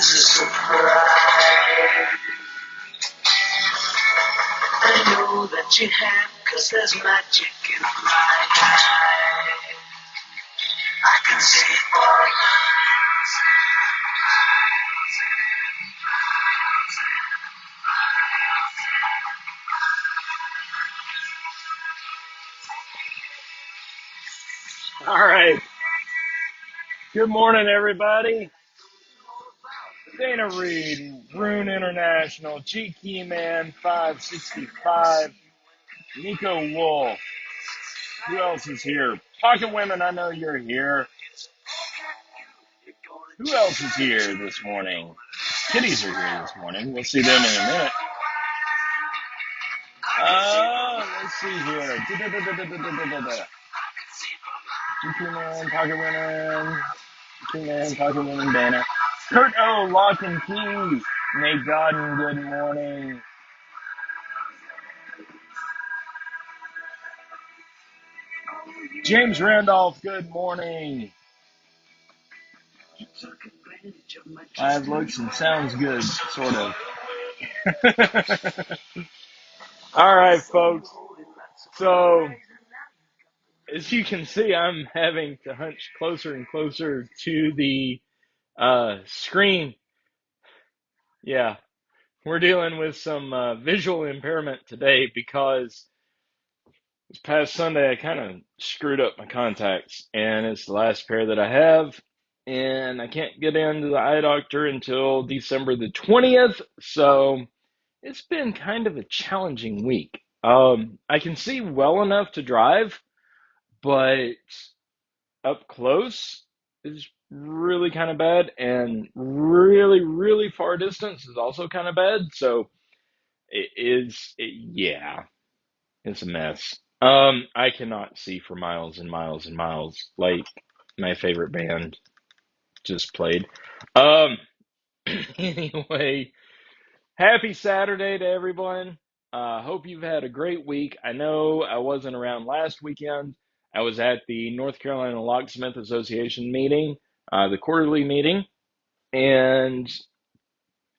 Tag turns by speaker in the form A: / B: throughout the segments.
A: is a surprise. I know that you have, 'cause there's magic in my eye. I can see for miles.
B: All right. Good morning, everybody. Dana Reed, Rune International, G-Key Man 565, Nico Wolf. Who else is here? Pocket Women, I know you're here. Who else is here this morning? Kitties are here this morning. We'll see them in a minute. Let's see here. G-Key Man, Pocket Women, G-Key Man, Pocket Women, Dana. Kurt O, Lock and Key. Nate Godden, good morning. James Randolph, good morning. I have looks and sounds good, sort of. All right, folks. So, as you can see, I'm having to hunch closer and closer to the screen. Yeah, we're dealing with some visual impairment today because this past Sunday I kind of screwed up my contacts, and it's the last pair that I have, and I can't get into the eye doctor until December the 20th, so it's been kind of a challenging week. I can see well enough to drive, but up close is really kind of bad, and really, really far distance is also kind of bad, so yeah, it's a mess. I cannot see for miles and miles and miles, like my favorite band just played. Anyway, happy Saturday to everyone. Hope you've had a great week. I know I wasn't around last weekend. I was at the North Carolina Locksmith Association meeting, the quarterly meeting, and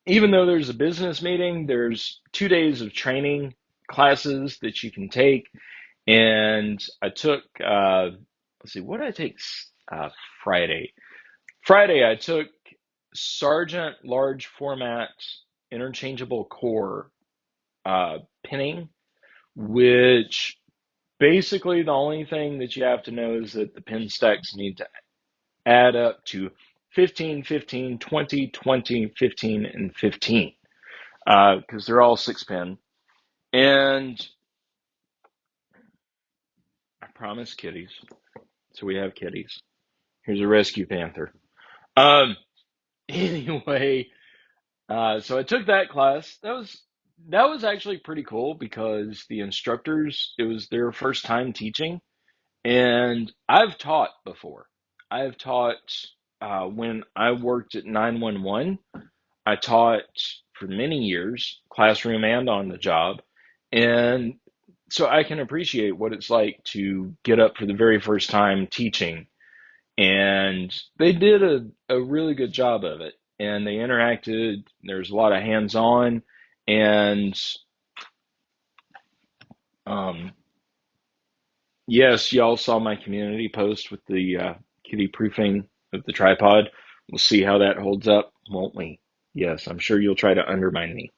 B: even though there's a business meeting, there's 2 days of training classes that you can take. And I took, let's see, what did I take Friday? Friday, I took Sargent large format interchangeable core pinning, which basically the only thing that you have to know is that the pin stacks need to add up to 15, 15, 20, 20, 15, and 15, because they're all 6-pin. And I promise kitties. So we have kitties. Here's a rescue panther. Anyway, so I took that class. That was actually pretty cool because the instructors, it was their first time teaching, and I've taught before. I've taught when I worked at 911. I taught for many years, classroom and on the job, and so I can appreciate what it's like to get up for the very first time teaching. And they did a really good job of it. And they interacted. There's a lot of hands-on. And yes, y'all saw my community post with the kitty proofing of the tripod. We'll see how that holds up, won't we? Yes, I'm sure you'll try to undermine me.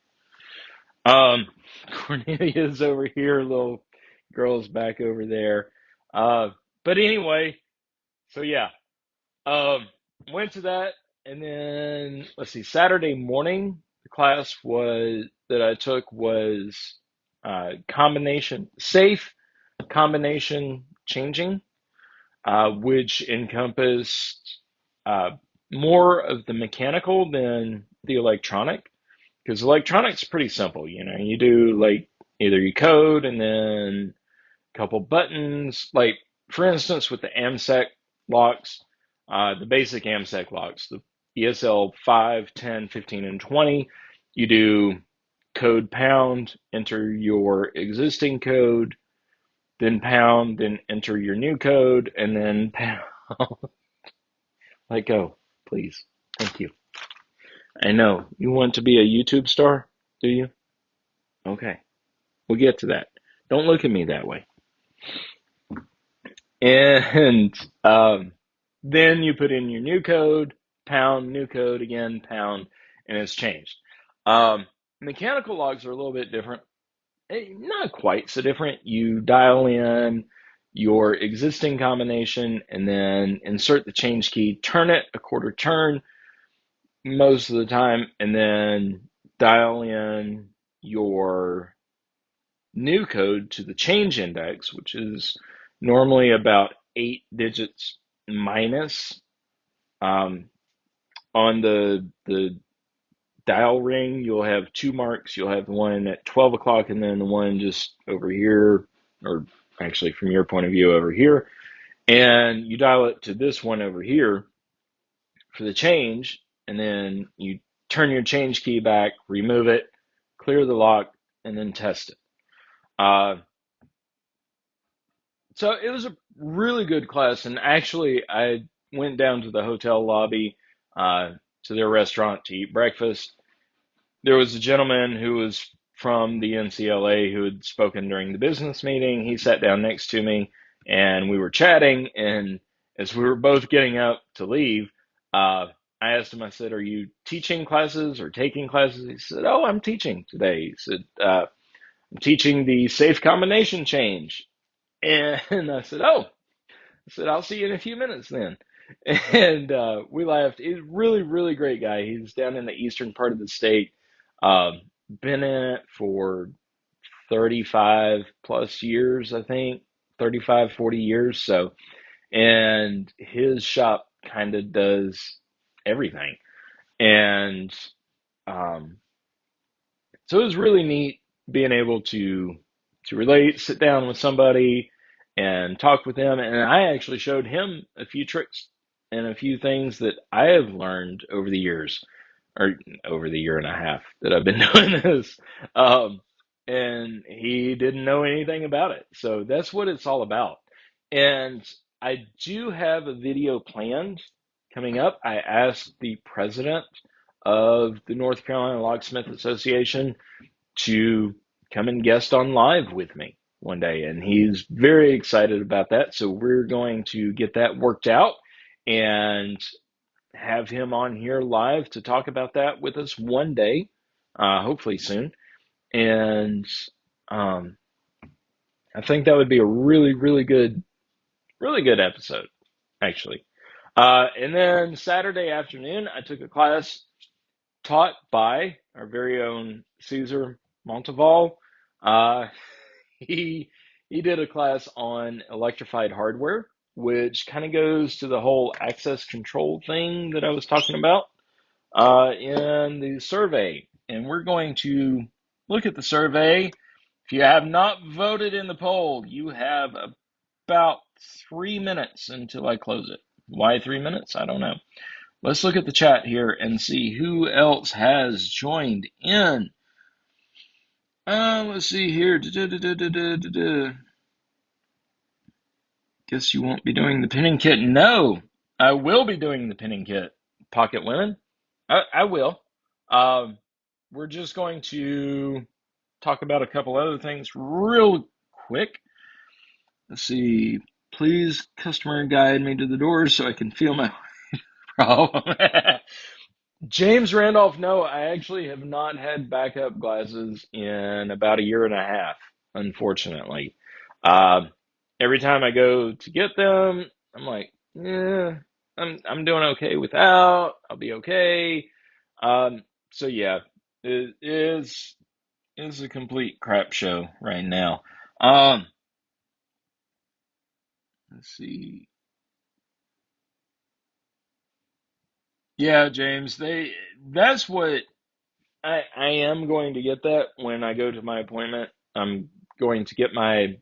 B: Cornelia's over here, little girl's back over there. But anyway, so yeah. Went to that, and then let's see, Saturday morning, the class was that I took was safe combination changing, which encompassed more of the mechanical than the electronic, because electronic's pretty simple. You do like either you code and then a couple buttons, like for instance with the AMSEC locks. The basic AMSEC locks, the ESL 5, 10, 15, and 20, you do code pound, enter your existing code, then pound, then enter your new code, and then pound. Let go, please. Thank you. I know. You want to be a YouTube star, do you? Okay. We'll get to that. Don't look at me that way. And then you put in your new code, pound, new code again, pound, and it's changed. Mechanical logs are a little bit different. Not quite so different. You dial in your existing combination and then insert the change key, turn it a quarter turn most of the time, and then dial in your new code to the change index, which is normally about 8 digits minus. Um, on the dial ring, you'll have two marks. You'll have the one at 12 o'clock and then the one just over here, or actually from your point of view over here. And you dial it to this one over here for the change, and then you turn your change key back, remove it, clear the lock, and then test it. So it was a really good class, and actually, I went down to the hotel lobby uh, to their restaurant to eat breakfast. There was a gentleman who was from the NCLA who had spoken during the business meeting. He sat down next to me, and we were chatting. And as we were both getting up to leave, I asked him, I said, "Are you teaching classes or taking classes?" He said, "Oh, I'm teaching today." He said, "I'm teaching the safe combination change." And I said, "Oh," I said, "I'll see you in a few minutes then." And we laughed. He's a really, really great guy. He's down in the eastern part of the state. Been in it for 35 plus years, I think, 35, 40 years. So, and his shop kind of does everything. And um, so it was really neat being able to relate, sit down with somebody and talk with them. And I actually showed him a few tricks and a few things that I have learned over the years, or over the year and a half that I've been doing this. Um, and he didn't know anything about it. So that's what it's all about. And I do have a video planned coming up. I asked the president of the North Carolina Locksmith Association to come and guest on live with me one day, and he's very excited about that. So we're going to get that worked out and have him on here live to talk about that with us one day, hopefully soon. And um, I think that would be a really, really good episode, actually. And then Saturday afternoon, I took a class taught by our very own Caesar Monteval. Uh, he he did a class on electrified hardware, which kind of goes to the whole access control thing that I was talking about in the survey. And we're going to look at the survey. If you have not voted in the poll, you have about 3 minutes until I close it. Why 3 minutes? I don't know. Let's look at the chat here and see who else has joined in. Let's see here. Guess you won't be doing the pinning kit. No, I will be doing the pinning kit. Pocket women, I will. Um, we're just going to talk about a couple other things real quick. Let's see. Please, customer, guide me to the doors so I can feel my problem. James Randolph, no, I actually have not had backup glasses in about a year and a half, unfortunately. Uh, every time I go to get them, I'm like, yeah, I'm doing okay without. I'll be okay. So yeah, it is a complete crap show right now. Um, let's see. Yeah, James, that's what I am going to get that when I go to my appointment. I'm going to get my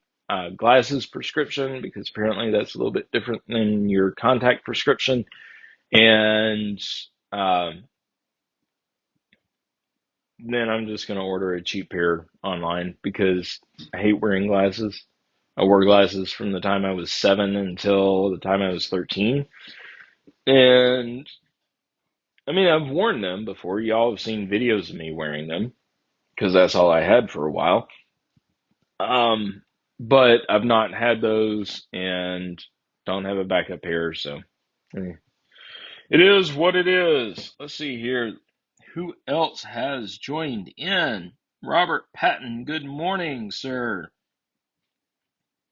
B: glasses prescription because apparently that's a little bit different than your contact prescription. And um, then I'm just going to order a cheap pair online because I hate wearing glasses. I wore glasses from the time I was 7 until the time I was 13. And I mean, I've worn them before. Y'all have seen videos of me wearing them because that's all I had for a while. Um, but I've not had those and don't have a backup pair, so eh, it is what it is. Let's see here. Who else has joined in? Robert Patton, good morning, sir.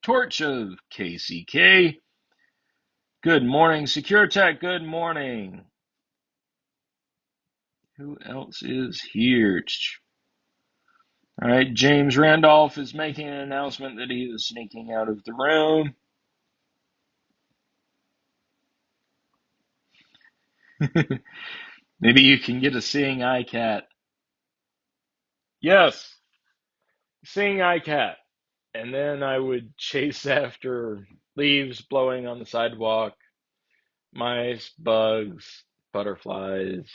B: Torch of KCK, good morning. Secure Tech, good morning. Who else is here? All right, James Randolph is making an announcement that he is sneaking out of the room. Maybe you can get a seeing eye cat. Yes, seeing eye cat. And then I would chase after leaves blowing on the sidewalk, mice, bugs, butterflies,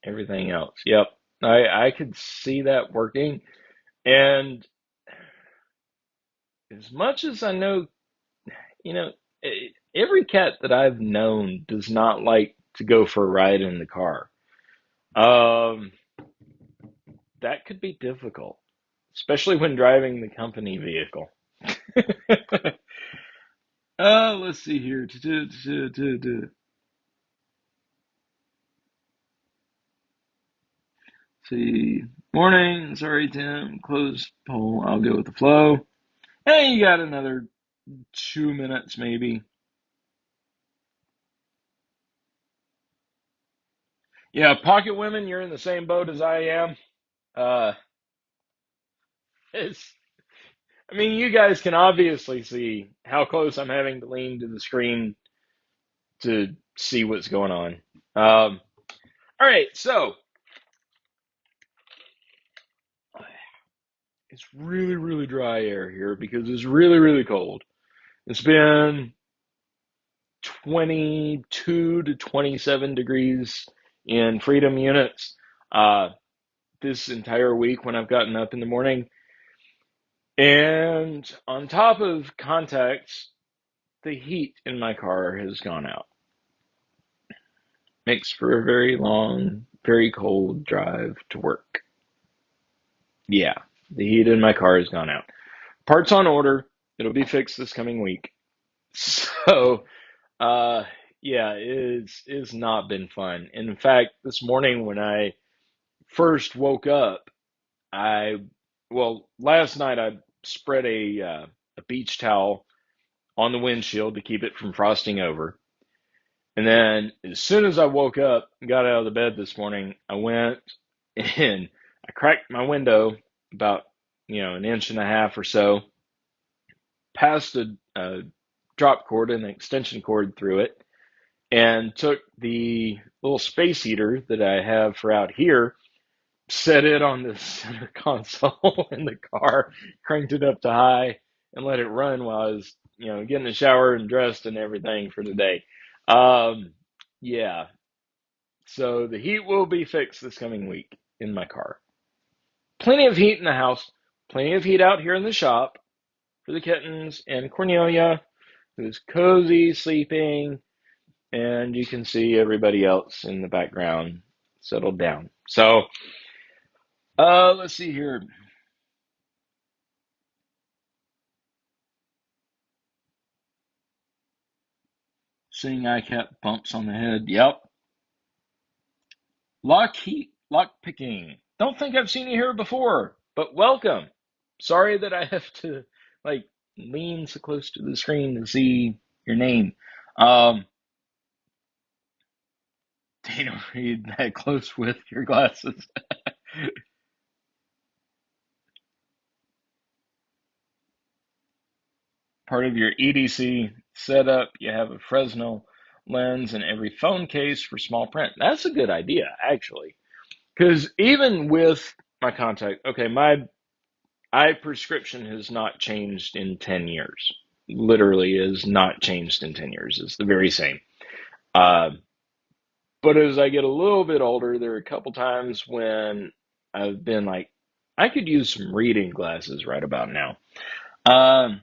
B: everything else. Yep, I could see that working. And as much as I know, you know, every cat that I've known does not like to go for a ride in the car. Um, that could be difficult, especially when driving the company vehicle. Let's see here. See. Morning. Sorry, Tim. Close poll. I'll go with the flow. Hey, you got another 2 minutes, maybe. Yeah, pocket women, you're in the same boat as I am. Uh, it's, I mean, you guys can obviously see how close I'm having to lean to the screen to see what's going on. All right, so it's really, really dry air here because it's really, really cold. It's been 22 to 27 degrees in freedom units this entire week when I've gotten up in the morning. And on top of contacts, the heat in my car has gone out. Makes for a very long, very cold drive to work. Yeah, the heat in my car has gone out. Parts on order. It'll be fixed this coming week. So, uh, yeah, it's not been fun. In fact, this morning when I first woke up, I last night I spread a beach towel on the windshield to keep it from frosting over. And then as soon as I woke up and got out of the bed this morning, I went and I cracked my window about, an inch and a half or so, passed a drop cord and an extension cord through it, and took the little space heater that I have for out here, set it on the center console in the car, cranked it up to high, and let it run while I was, getting a shower and dressed and everything for the day. Um, yeah, so the heat will be fixed this coming week in my car. Plenty of heat in the house, plenty of heat out here in the shop for the kittens and Cornelia, who's cozy sleeping, and you can see everybody else in the background settled down. So, let's see here. Seeing ICAP bumps on the head. Yep. Lock picking. Don't think I've seen you here before, but welcome. Sorry that I have to like lean so close to the screen to see your name. Um, they don't read that close with your glasses. Part of your EDC setup, you have a Fresnel lens in every phone case for small print. That's a good idea, actually. Because even with my contact, okay, my eye prescription has not changed in 10 years. Literally is not changed in 10 years. It's the very same. Uh, but as I get a little bit older, there are a couple times when I've been like, I could use some reading glasses right about now. Um,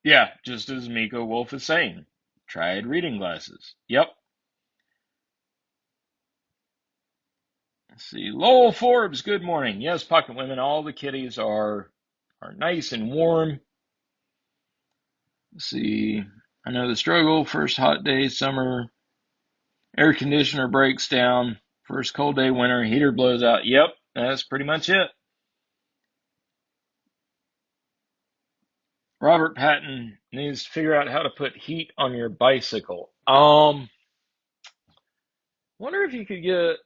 B: yeah, just as Miko Wolf is saying, tried reading glasses. Yep. Let's see. Lowell Forbes, good morning. Yes, Pocket Women, all the kitties are nice and warm. Let's see. I know the struggle. First hot day, summer. Air conditioner breaks down. First cold day, winter. Heater blows out. Yep, that's pretty much it. Robert Patton needs to figure out how to put heat on your bicycle. Wonder if you could get,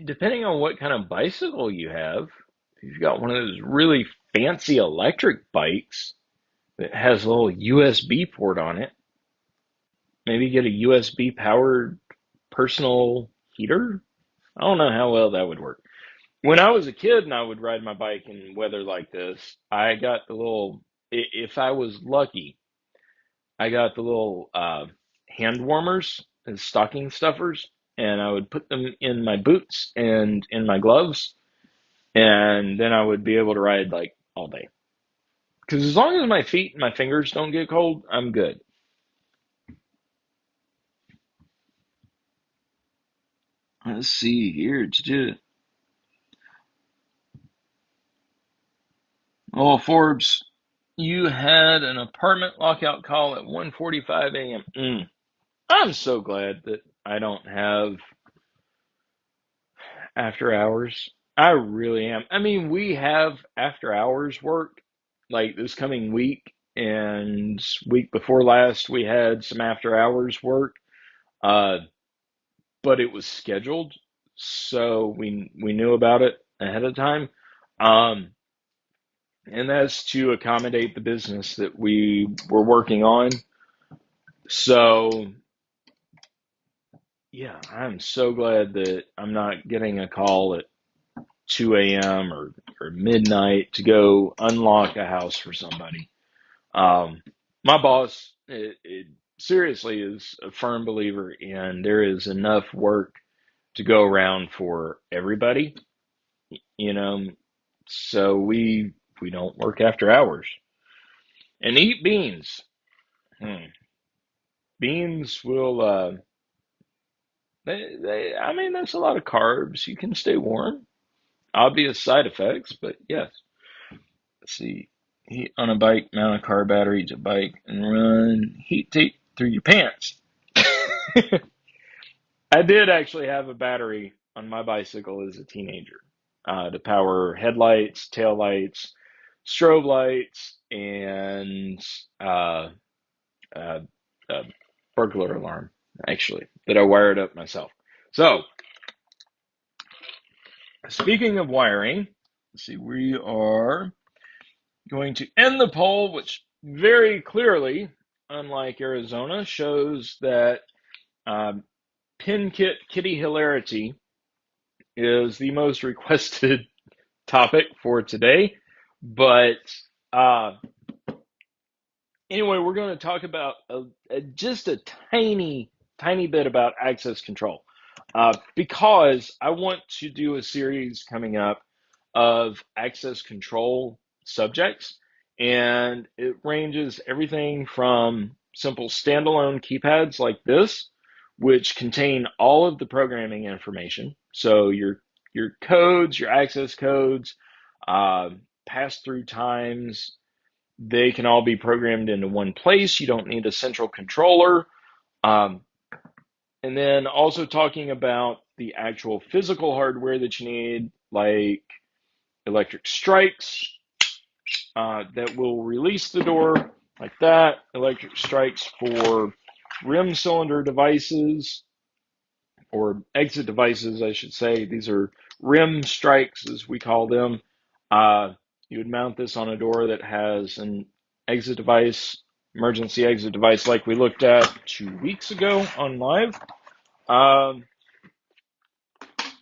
B: depending on what kind of bicycle you have, if you've got one of those really fancy electric bikes that has a little USB port on it, maybe get a USB powered personal heater. I don't know how well that would work. When I was a kid and I would ride my bike in weather like this, I got the little, if I was lucky, I got the little hand warmers and stocking stuffers, and I would put them in my boots and in my gloves, and then I would be able to ride like all day. Because as long as my feet and my fingers don't get cold, I'm good. Let's see here. Oh, Forbes, you had an apartment lockout call at 1:45 a.m. I'm so glad that I don't have after hours. I really am. I mean, we have after hours work like this coming week and week before last we had some after hours work. Uh, but it was scheduled, so we knew about it ahead of time. Um, and that's to accommodate the business that we were working on. So, yeah, I'm so glad that I'm not getting a call at 2 a.m. or midnight to go unlock a house for somebody. My boss, it seriously is a firm believer in there is enough work to go around for everybody, you know, so we don't work after hours and eat beans. Hmm. Beans will I mean that's a lot of carbs. You can stay warm. Obvious side effects, but yes. Let's see. Heat on a bike, mount a car battery to bike, and run heat tape through your pants. I did actually have a battery on my bicycle as a teenager to power headlights, tail lights, strobe lights, and uh, uh, burglar alarm, actually, that I wired up myself. So, speaking of wiring, let's see, we are going to end the poll, which very clearly, unlike Arizona, shows that um, Pin Kit Kitty Hilarity is the most requested topic for today. But uh, anyway, we're going to talk about just a tiny bit about access control because I want to do a series coming up of access control subjects, and it ranges everything from simple standalone keypads like this, which contain all of the programming information. So your codes, your access codes, uh, pass through times, they can all be programmed into one place. You don't need a central controller. Um, and then also talking about the actual physical hardware that you need, like electric strikes that will release the door like that, electric strikes for rim cylinder devices or exit devices, I should say. These are rim strikes, as we call them. You would mount this on a door that has an exit device, emergency exit device, like we looked at 2 weeks ago on live. Um,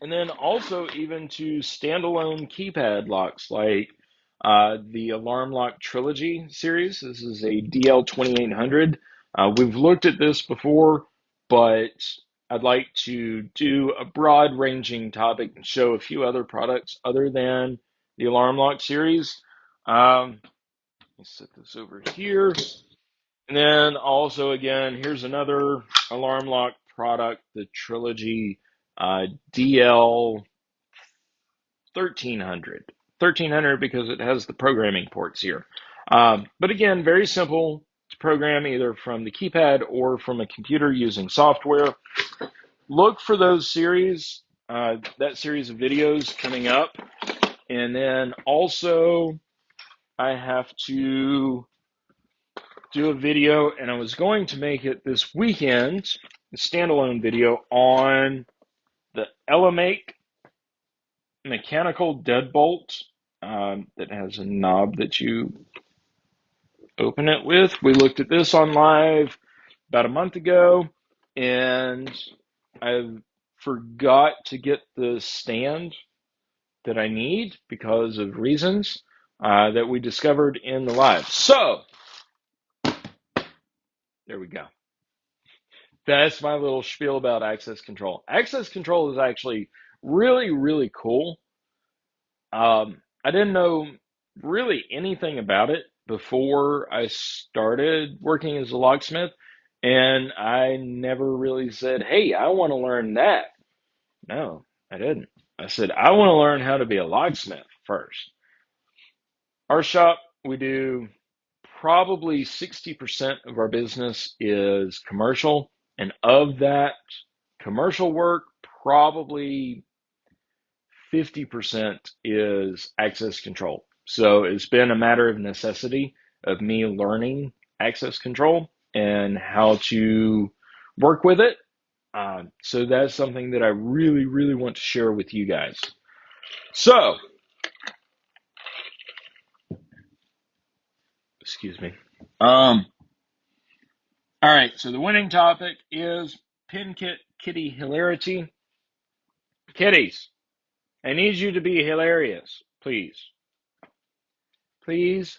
B: and then also even to standalone keypad locks, like the Alarm Lock Trilogy series. This is a DL2800. We've looked at this before, but I'd like to do a broad ranging topic and show a few other products other than the Alarm Lock series. Let's set this over here. And then also, again, here's another Alarm Lock product, the Trilogy DL30. 1300. 1300 because it has the programming ports here. But again, very simple to program either from the keypad or from a computer using software. Look for those series, that series of videos coming up. And then also, I have to do a video, and I was going to make it this weekend, a standalone video on the Elamake mechanical deadbolt that has a knob that you open it with. We looked at this on live about a month ago, and I forgot to get the stand that I need because of reasons that we discovered in the live. So, there we go. That's my little spiel about access control. Access control is actually really, really cool. I didn't know really anything about it before I started working as a locksmith, and I never really said, hey, I want to learn that. No, I didn't. I said, I want to learn how to be a locksmith first. Our shop, we do probably 60% of our business is commercial, and of that commercial work, probably 50% is access control. So it's been a matter of necessity of me learning access control and how to work with it. So that's something that I really, really want to share with you guys. So, excuse me. All right, so the winning topic is pin kitty hilarity. Kitties, I need you to be hilarious, please. Please.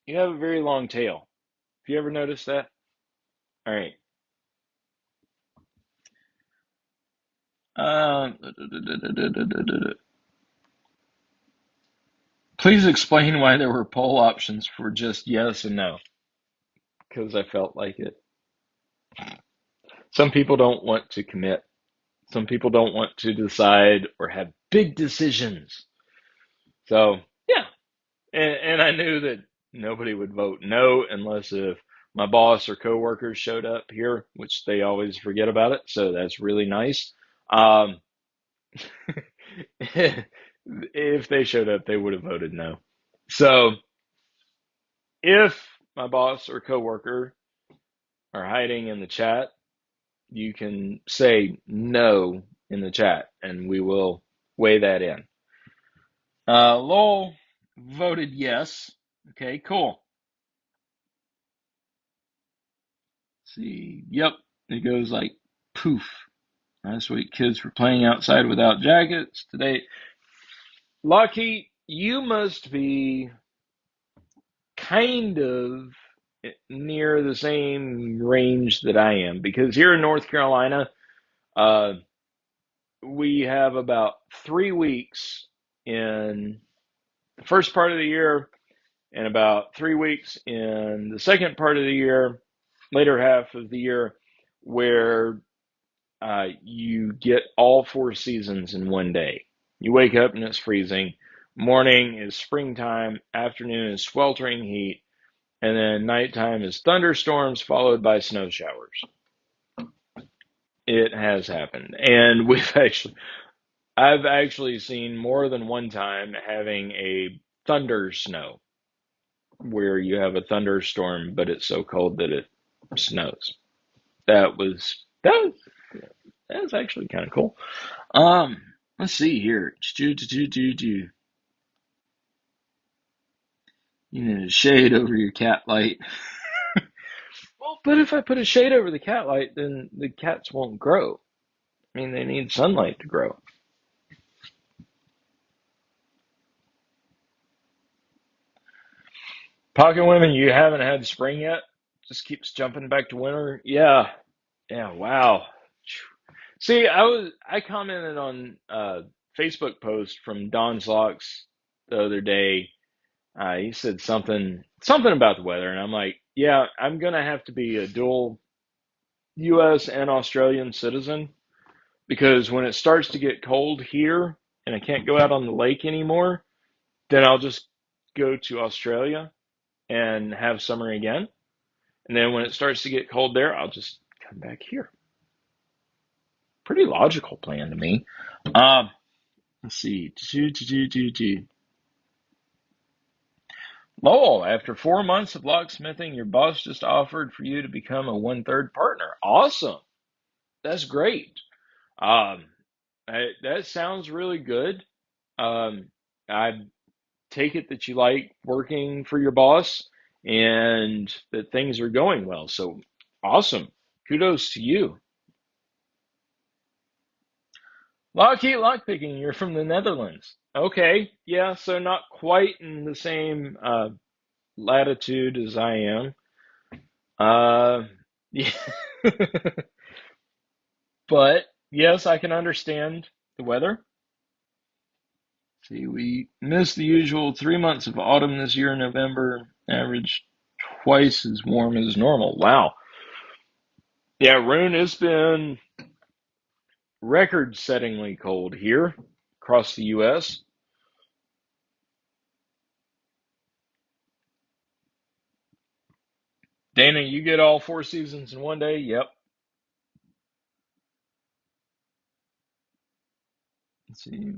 B: You have a very long tail. Have you ever noticed that? All right. Please explain why there were poll options for just yes and no. Because I felt like it. Some people don't want to commit. Some people don't want to decide or have big decisions. So, yeah. And I knew that nobody would vote no unless if my boss or coworkers showed up here, which they always forget about it. So that's really nice. If they showed up, they would have voted no. So if my boss or coworker are hiding in the chat, you can say no in the chat and we will weigh that in. Lowell voted yes. Okay, cool. Let's see. Yep, it goes like poof. Last week, kids were playing outside without jackets. Today, Lucky, you must be kind of near the same range that I am because here in North Carolina, uh, we have about 3 weeks in the first part of the year and about 3 weeks in the second part of the year, later half of the year, where you get all 4 seasons in one day. You wake up and it's freezing. Morning is springtime. Afternoon is sweltering heat. And then nighttime is thunderstorms followed by snow showers. It has happened. And I've actually seen more than one time having a thunder snow where you have a thunderstorm, but it's so cold that it snows. That was actually kind of cool. Let's see here. You need a shade over your cat light. Well, but if I put a shade over the cat light, then the cats won't grow. I mean, they need sunlight to grow. Pocket women, you haven't had spring yet? Just keeps jumping back to winter. Yeah. Yeah, wow. See, I commented on a Facebook post from Don's Locks the other day. He said something about the weather, and I'm like, yeah, I'm gonna have to be a dual U.S. and Australian citizen because when it starts to get cold here, and I can't go out on the lake anymore, then I'll just go to Australia and have summer again. And then when it starts to get cold there, I'll just come back here. Pretty logical plan to me. Let's see. Lowell, after 4 months of locksmithing, your boss just offered for you to become a 1/3 partner. Awesome. That's great. Um, that sounds really good. I take it that you like working for your boss and that things are going well. So awesome. Kudos to you. Lockpicking, you're from the Netherlands. Okay, yeah, so not quite in the same latitude as I am. Yeah, but yes, I can understand the weather. See, we missed the usual 3 months of autumn this year in November, averaged twice as warm as normal. Wow. Yeah, Rune, it's been record-settingly cold here across the U.S. Dana, you get all 4 seasons in one day? Yep. Let's see.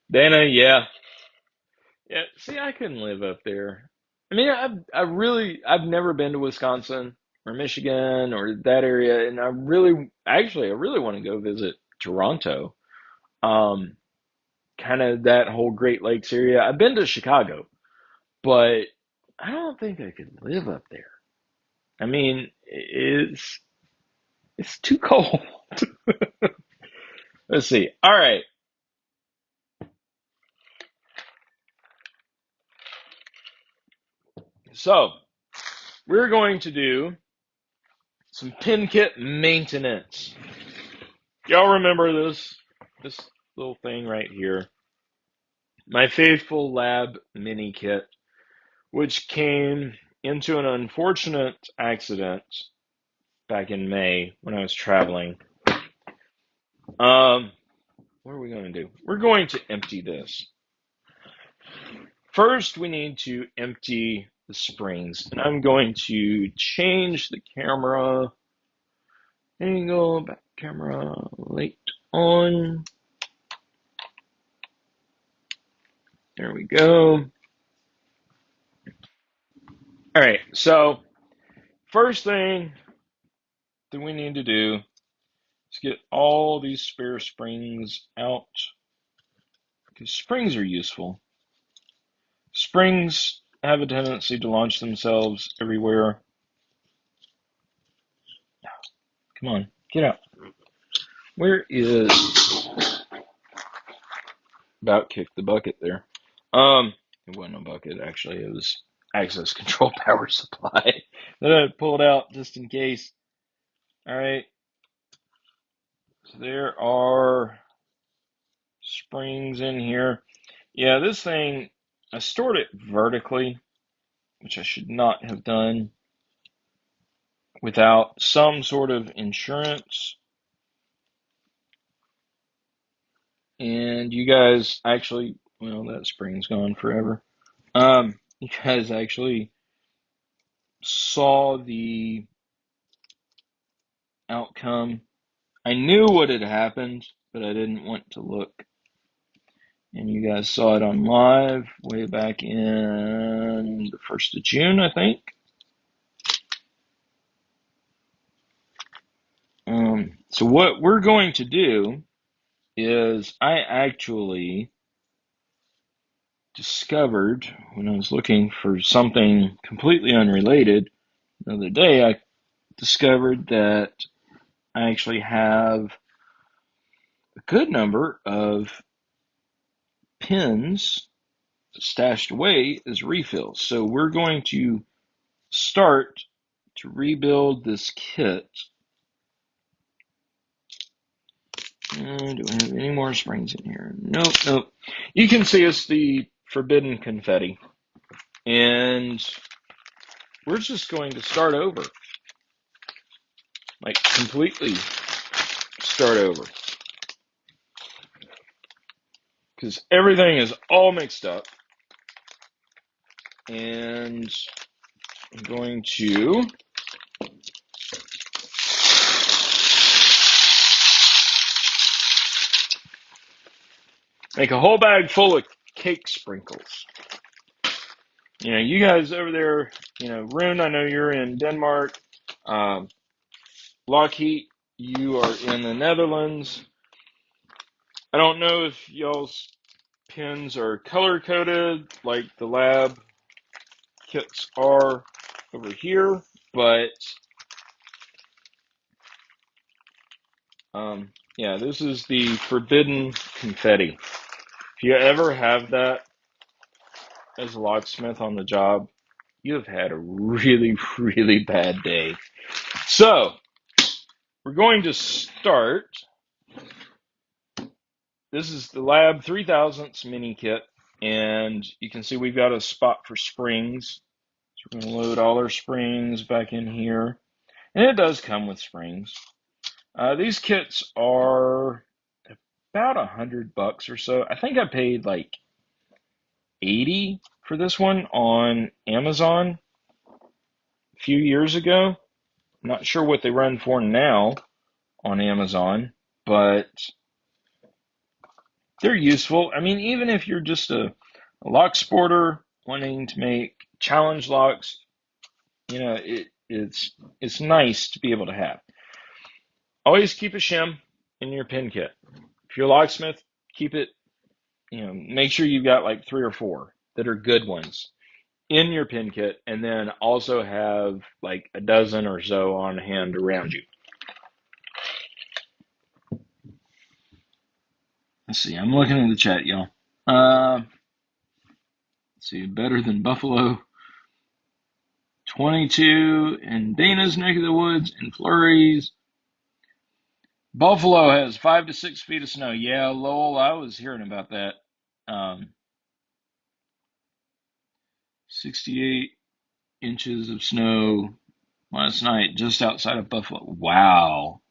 B: Dana, yeah. Yeah, see, I couldn't live up there. I mean, I've never been to Wisconsin or Michigan or that area, and I really want to go visit Toronto. Um, Kind of that whole Great Lakes area. I've been to Chicago, but I don't think I could live up there. I mean, it's too cold. Let's see. All right, so we're going to do some pin kit maintenance. Y'all remember this little thing right here? My faithful lab mini kit, which came into an unfortunate accident back in May when I was traveling. Um, what are we going to do? We're going to empty this. First, we need to empty the springs, and I'm going to change the camera angle, back camera, light on. There we go. All right, so first thing that we need to do is get all these spare springs out, because springs are useful. Springs have a tendency to launch themselves everywhere. Come on, get out. Where is about kicked the bucket there? It wasn't a bucket actually. It was access control power supply that I pulled out just in case. All right. So there are springs in here. Yeah, this thing, I stored it vertically, which I should not have done without some sort of insurance. And you guys actually, well, that spring's gone forever. You guys actually saw the outcome. I knew what had happened, but I didn't want to look. And you guys saw it on live way back in the 1st of June, I think. So what we're going to do is I actually discovered when I was looking for something completely unrelated the other day, I discovered that I actually have a good number of pins stashed away as refills. So we're going to start to rebuild this kit. Do I have any more springs in here? Nope, nope. You can see it's the forbidden confetti. And we're just going to start over. like completely start over because everything is all mixed up. And I'm going to make a whole bag full of cake sprinkles. You know, you guys over there, you know, Rune, I know you're in Denmark. Lockheed, you are in the Netherlands. I don't know if y'all's pins are color coded like the lab kits are over here, but yeah, this is the forbidden confetti. If you ever have that as a locksmith on the job, you have had a really, really bad day. So, we're going to start. This is the Lab 3000s mini kit, and you can see we've got a spot for springs. So we're going to load all our springs back in here. And it does come with springs. These kits are about $100 or so. I think I paid like 80 for this one on Amazon a few years ago. I'm not sure what they run for now on Amazon, but they're useful. I mean, even if you're just a lock sporter wanting to make challenge locks, you know, it's nice to be able to have. Always keep a shim in your pin kit. If you're a locksmith, keep it, you know, make sure you've got like 3 or 4 that are good ones in your pin kit, and then also have like a dozen or so on hand around you. Let's see, I'm looking at the chat, y'all. Let's see, better than Buffalo. 22 in Dana's neck of the woods and flurries. Buffalo has 5 to 6 feet of snow. Yeah, Lowell, I was hearing about that. 68 inches of snow last night just outside of Buffalo. Wow.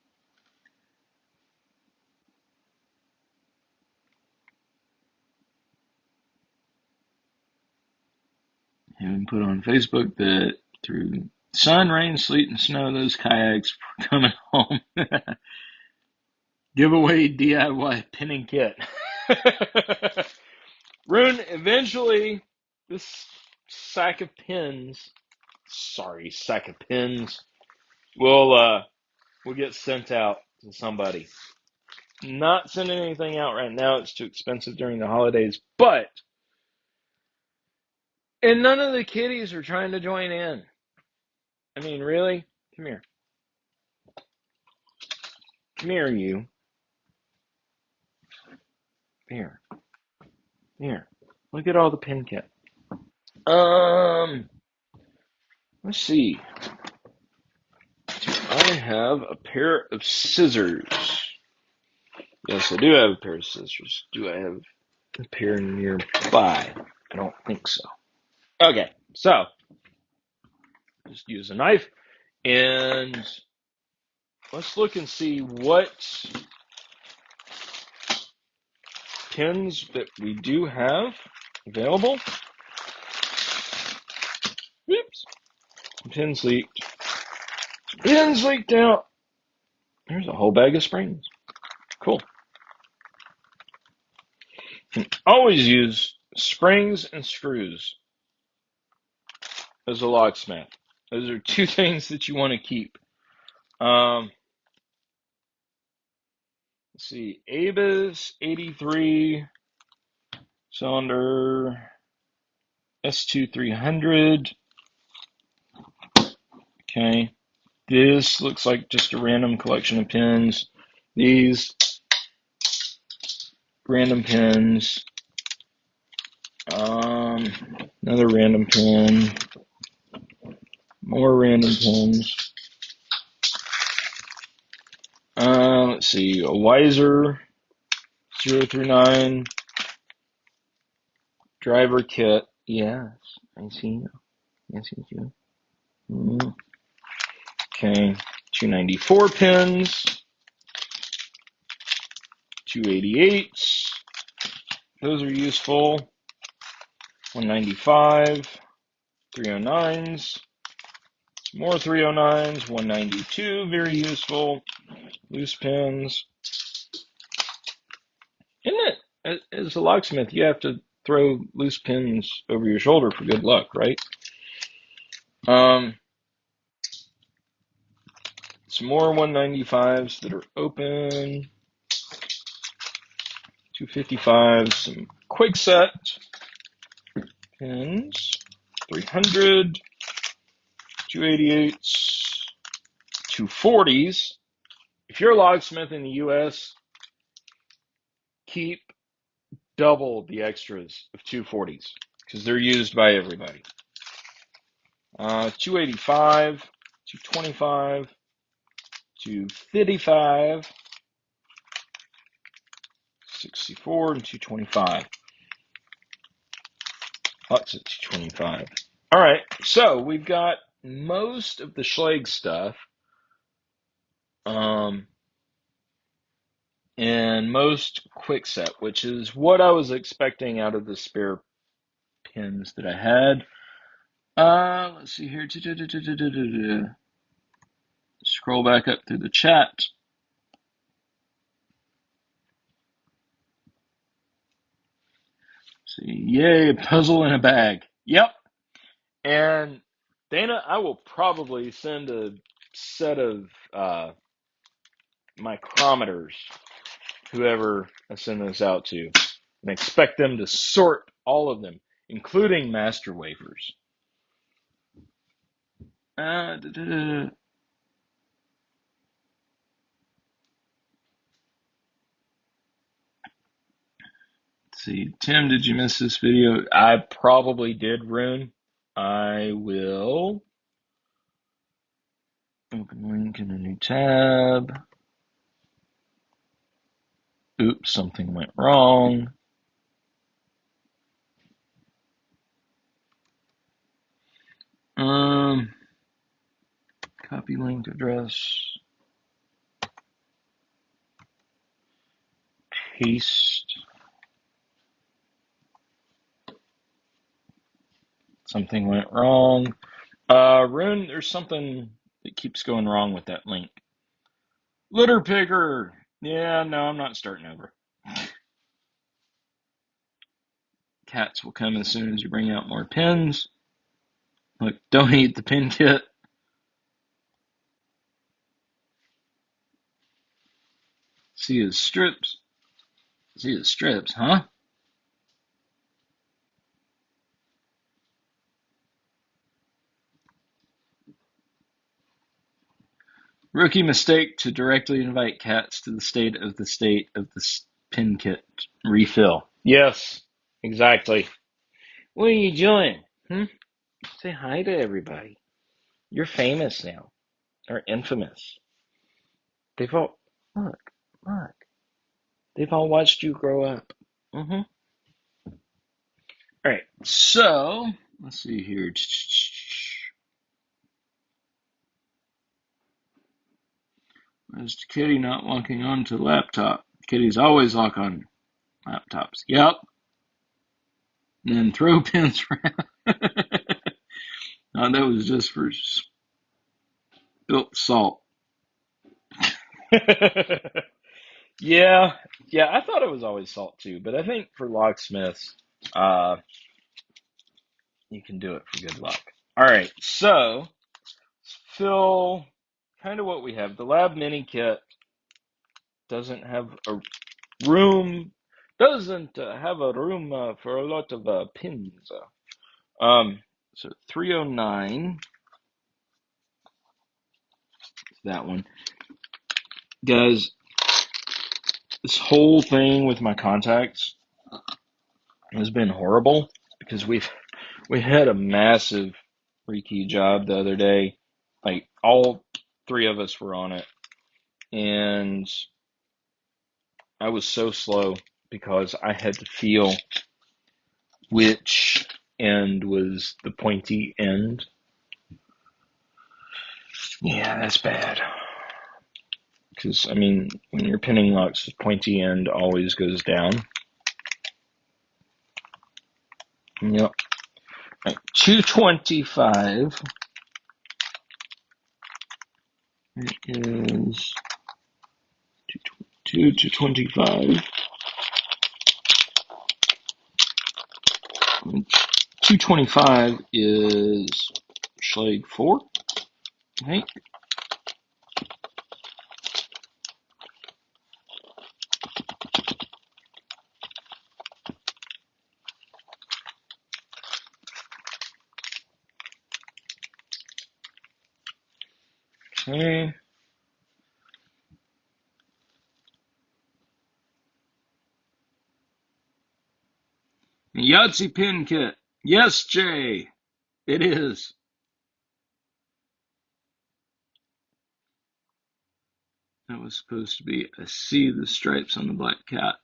B: Even put on Facebook that through sun, rain, sleet, and snow, those kayaks were coming home. Giveaway DIY pinning kit. Rune, eventually, this sack of pins, will get sent out to somebody. Not sending anything out right now. It's too expensive during the holidays. And none of the kiddies are trying to join in. I mean, really? Come here. Come here, you. Here. Here. Look at all the pin kit. Let's see. Do I have a pair of scissors? Yes, I do have a pair of scissors. Do I have a pair nearby? I don't think so. Okay, so just use a knife and let's look and see what pins that we do have available. Oops, pins leaked. Pins leaked out. There's a whole bag of springs. Cool. And always use springs and screws as a locksmith. Those are 2 things that you want to keep. Let's see, Avis 83 cylinder S2300. Okay, this looks like just a random collection of pins. These random pins. Another random pin. More random pins. Let's see, a Wiser 039 driver kit. Yes, I see you. Yes, you do. Okay, 294 pins, 288s. Those are useful. 195, 309s, more 309s, 192, very useful. Loose pins. Isn't it? As a locksmith, you have to throw loose pins over your shoulder for good luck, right? Some more 195s that are open. 255, some quick set pins. 300, 288s, 240s. If you're a locksmith in the US, keep double the extras of 240s because they're used by everybody. 285, 225, 255, 64, and 225. Lots of 225. All right, so we've got most of the Schleg stuff, and most quick set, which is what I was expecting out of the spare pins that I had. Let's see here. Scroll back up through the chat. See, yay, puzzle in a bag. Yep. And Dana, I will probably send a set of micrometers, whoever I send this out to, and expect them to sort all of them, including master wafers. Let's see, Tim, did you miss this video? I probably did, Rune. I will open link in a new tab. Oops, something went wrong. Copy link address. Paste. Something went wrong. Rune, there's something that keeps going wrong with that link. Litter picker. Yeah, no, I'm not starting over. Cats will come as soon as you bring out more pins. Look, don't eat the pin kit. See his strips. See his strips, huh? Rookie mistake to directly invite cats to the state of the pin kit refill. Yes, exactly. What are you doing? Say hi to everybody. You're famous now, or infamous. They've all look. They've all watched you grow up. All right, so let's see here. Is Kitty not locking on to laptop? Kitty's always lock on laptops. Yep. And then throw pins around. No, that was just for spilt salt. Yeah, I thought it was always salt too, but I think for locksmiths, you can do it for good luck. All right, so fill kind of what we have. The lab mini kit doesn't have a room, for a lot of pins. So 309, that one. Guys, this whole thing with my contacts has been horrible because we had a massive rekey job the other day. Like all three of us were on it, and I was so slow because I had to feel which end was the pointy end. Yeah, that's bad. because, I mean, when you're pinning locks, the pointy end always goes down. Yep. Right. 225 is 225. 225 is Schlag 4. Okay. Okay. Yahtzee pin kit. Yes, Jay. It is. That was supposed to be, I see the stripes on the black cat.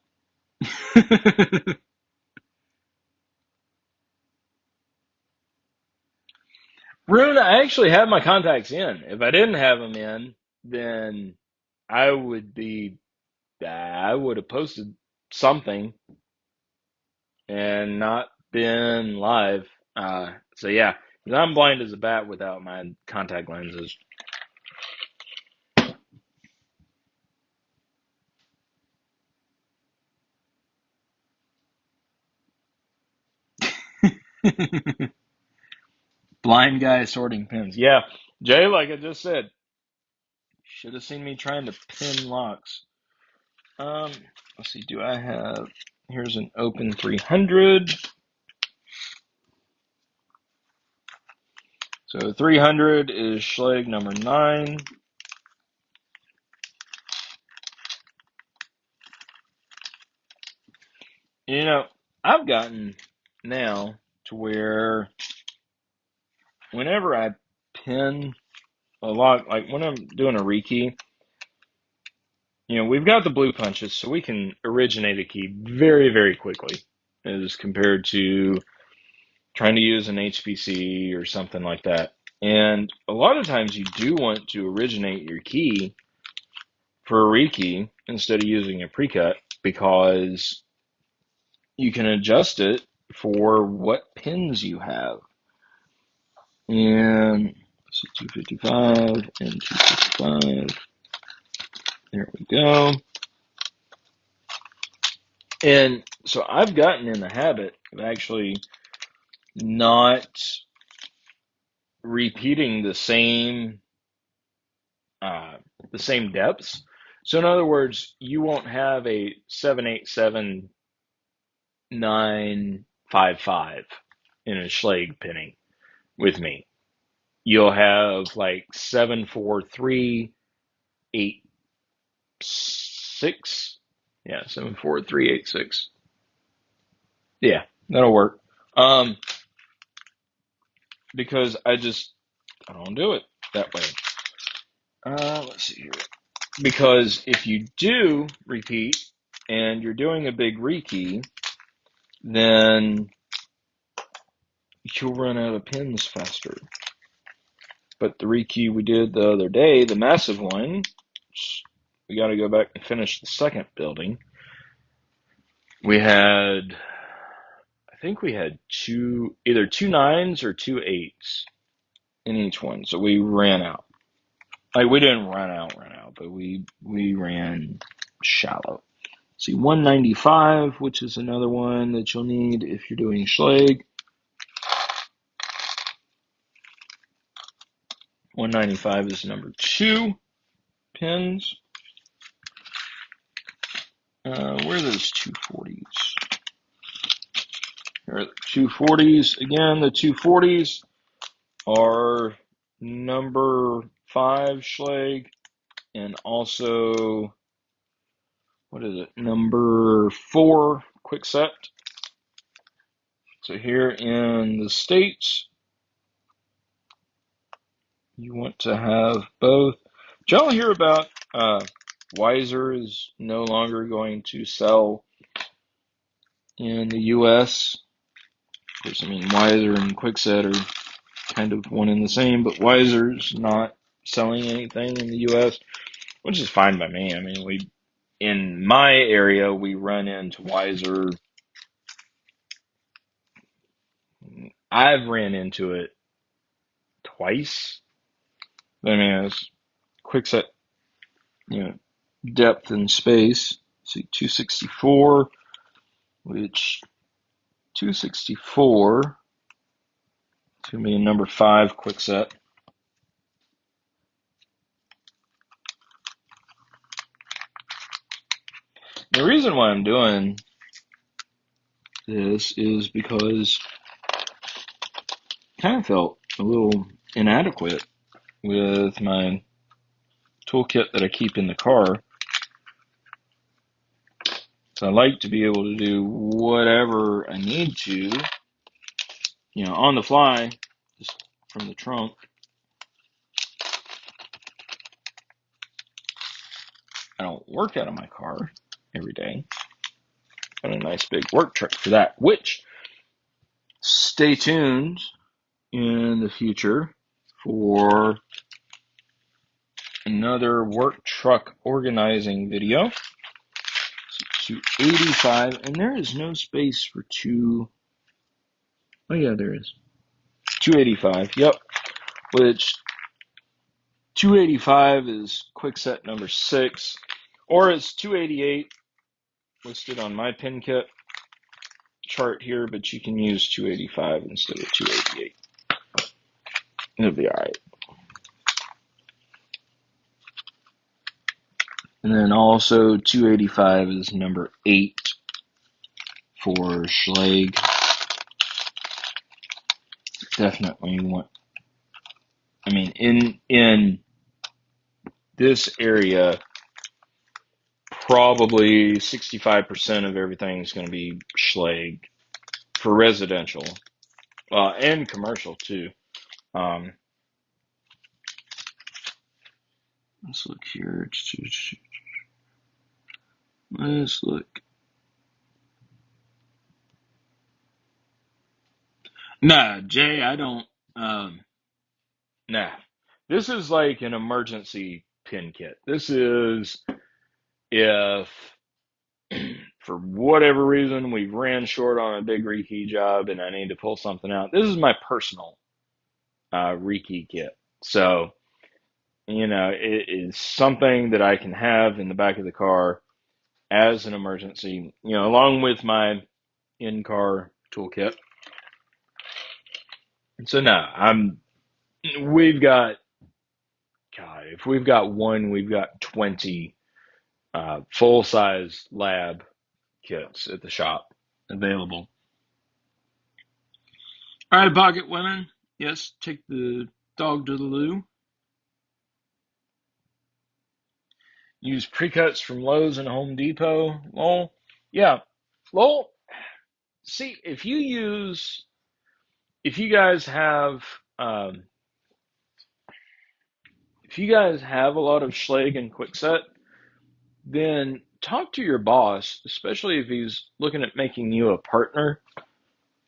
B: Rune, I actually have my contacts in. If I didn't have them in, then I would have posted something and not been live. So yeah, 'cause I'm blind as a bat without my contact lenses. Blind guy sorting pins. Yeah, Jay, like I just said, should have seen me trying to pin locks. Let's see, do I have, here's an open 300. So 300 is Schlag number 9. You know, I've gotten now to where whenever I pin a lock, like when I'm doing a rekey, you know, we've got the blue punches, so we can originate a key very, very quickly as compared to trying to use an HPC or something like that. And a lot of times you do want to originate your key for a rekey instead of using a precut because you can adjust it for what pins you have. And so 255 and 255. There we go. And so I've gotten in the habit of actually not repeating the same depths. So in other words, you won't have a 787-955 in a Schlag pinning with me. You'll have like 74386. Yeah, 74386. Yeah, that'll work. Because I don't do it that way. Let's see here. Because if you do repeat and you're doing a big rekey, then you'll run out of pins faster. But the rekey we did the other day, the massive one, we got to go back and finish the second building. I think we had either 2 9s or 2 8s in each one. So we ran out. Like we didn't run out, but we ran shallow. See, 195, which is another one that you'll need if you're doing Schlag. 195 is number 2 pins. Where are those 240s? Here are the 240s. Again, the 240s are number 5 Schlag and also, what is it, number 4 Quickset. So here in the States, you want to have both. Did y'all hear about Weiser is no longer going to sell in the U.S.? Of course, I mean, Weiser and Quickset are kind of one and the same, but Weiser's not selling anything in the U.S. which is fine by me. I mean, in my area, we run into Wiser. I've ran into it twice. I mean, it's quick set, you know, depth and space. See, 264, which 264 is going to be a number 5 quick set. The reason why I'm doing this is because I kind of felt a little inadequate with my toolkit that I keep in the car. So I like to be able to do whatever I need to, on the fly, just from the trunk. I don't work out of my car every day. Got a nice big work truck for that, which stay tuned in the future for another work truck organizing video. So 285, and there is no space for two. Oh yeah, there is. 285, yep. Which 285 is quick set number 6, or it's 288 listed on my pin kit chart here, but you can use 285 instead of 288. It'll be alright. And then also 285 is number 8 for Schlag. Definitely want. I mean, in this area, probably 65% of everything is going to be Schlag for residential, and commercial too. Let's look here. Let's look. Nah, Jay, I don't. Nah. This is like an emergency pin kit. This is if, for whatever reason, we ran short on a big rekey job and I need to pull something out. This is my personal rekey kit. So, it is something that I can have in the back of the car as an emergency, along with my in-car toolkit. So no, we've got, God, if we've got one, we've got 20 full-size lab kits at the shop available. All right, pocket women. Yes, take the dog to the loo. Use pre-cuts from Lowe's and Home Depot. Lowell, yeah, Lowell. See, if you guys have, if you guys have a lot of Schlag and Quickset, then talk to your boss, especially if he's looking at making you a partner.